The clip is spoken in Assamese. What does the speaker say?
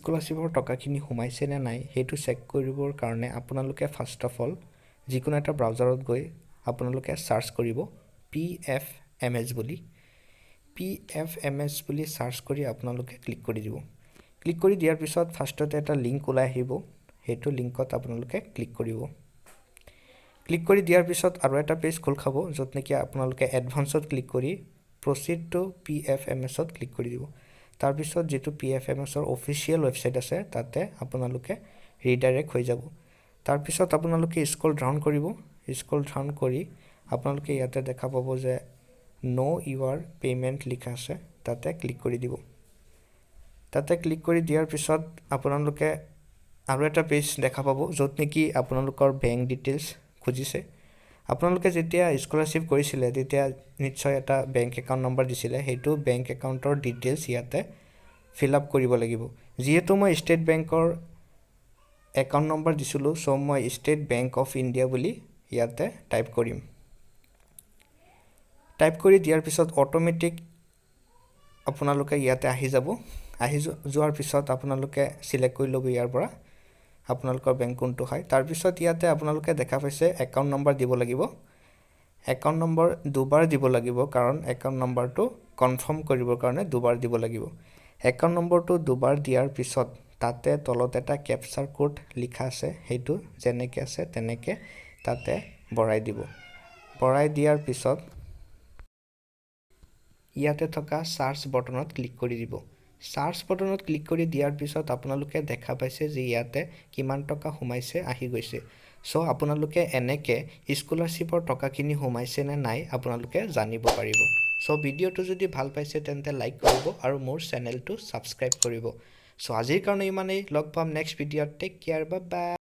স্কলাৰশ্বিপৰ টকাখিনি সোমাইছে নে নাই সেইটো চেক কৰিবৰ কাৰণে আপোনালোকে ফাৰ্ষ্ট অফ অল যিকোনো এটা ব্ৰাউজাৰত গৈ আপোনালোকে সাৰ্চ কৰিব Pfms বুলি Pfms বুলি সাৰ্চ কৰি আপোনালোকে ক্লিক কৰি দিব ক্লিক কৰি দিয়াৰ পিছত ফাৰ্ষ্টতে এটা লিংক ওলাই আহিব হেতু লিংকত আপোনালোকে ক্লিক কৰিব ক্লিক কৰি দিয়াৰ পিছত আৰু এটা পেজ খোল খাব যত নেকি আপোনালোকে এডভান্সত ক্লিক কৰি proceed to Pfms to click কৰি দিব তাৰ পিছত যেটো Pfms ৰ অফিচিয়েল ওয়েবসাইট আছে তাতে আপোনালোকে ৰিডাইৰেক্ট হৈ যাব তাৰ পিছত আপোনালোকে স্ক্ৰল ডাউন কৰি আপোনালোকে ইয়াতে দেখা পাব যে KnowYourPayments লিখা আছে তাতে ক্লিক কৰি দিব তাতে ক্লিক কৰি দিয়াৰ পিছত আপোনালোকে আৰু এটা পেজ দেখা পাব যত নেকি আপোনালোকৰ বেংক ডিটেইলছ খুজিছে আপোনালোকে যেতিয়া স্কলাৰশ্বিপ কৰিছিলে তেতিয়া নিশ্চয় এটা বেংক একাউণ্ট নম্বৰ দিছিলে হেতু বেংক একাউণ্টৰ ডিটেইলছ ইয়াতে ফিল আপ কৰিব লাগিব যেহেতু মই ষ্টেট বেংকৰ একাউণ্ট নম্বৰ দিছিলো সো মই ষ্টেট বেংক অফ ইণ্ডিয়া বুলি ইয়াতে টাইপ কৰিম টাইপ কৰি দিয়াৰ পিছত অটোমেটিক আপোনালোকে ইয়াতে আহি যাব আহি যোৱাৰ পিছত আপোনালোকে সিলেক্ট কৰি লব ইয়াৰ পৰা আপোনালোকৰ বেংক কোনটো হয় তাৰ পিছত ইয়াতে আপোনালোকে দেখা পাইছে একাউণ্ট নম্বৰ দিব লাগিব একাউণ্ট নম্বৰ দুবাৰ দিব লাগিব কাৰণ একাউণ্ট নম্বৰটো কনফাৰ্ম কৰিবৰ কাৰণে দুবাৰ দিব লাগিব একাউণ্ট নম্বৰটো দুবাৰ দিয়াৰ পিছত তাতে তলত এটা ক্যাপচাৰ কোড লিখা আছে হেতু যেনেকে আছে তেনেকে তাতে বৰাই দিব বৰাই দিয়াৰ পিছত ইয়াতে থকা সাৰ্চ বটনত ক্লিক কৰি দিব সাৰ্চ বটনত ক্লিক কৰি দিয়াৰ পিছত আপোনালোকে দেখা পাইছে যে ইয়াতে কিমান টকা সোমাইছে আহি গৈছে সো আপোনালোকে এনেকে স্কলাৰশ্বিপৰ টকাখিনি সোমাইছে নে নাই আপোনালোকে জানিব পাৰিব সো ভিডিওটো যদি ভাল পাইছে তেন্তে লাইক কৰিব আৰু মোৰ চেনেলটো সাবস্ক্ৰাইব কৰিব সো আজিৰ কাৰণে ইমানেই লগ পাম নেক্সট ভিডিওত টেক কেয়াৰ বাই বাই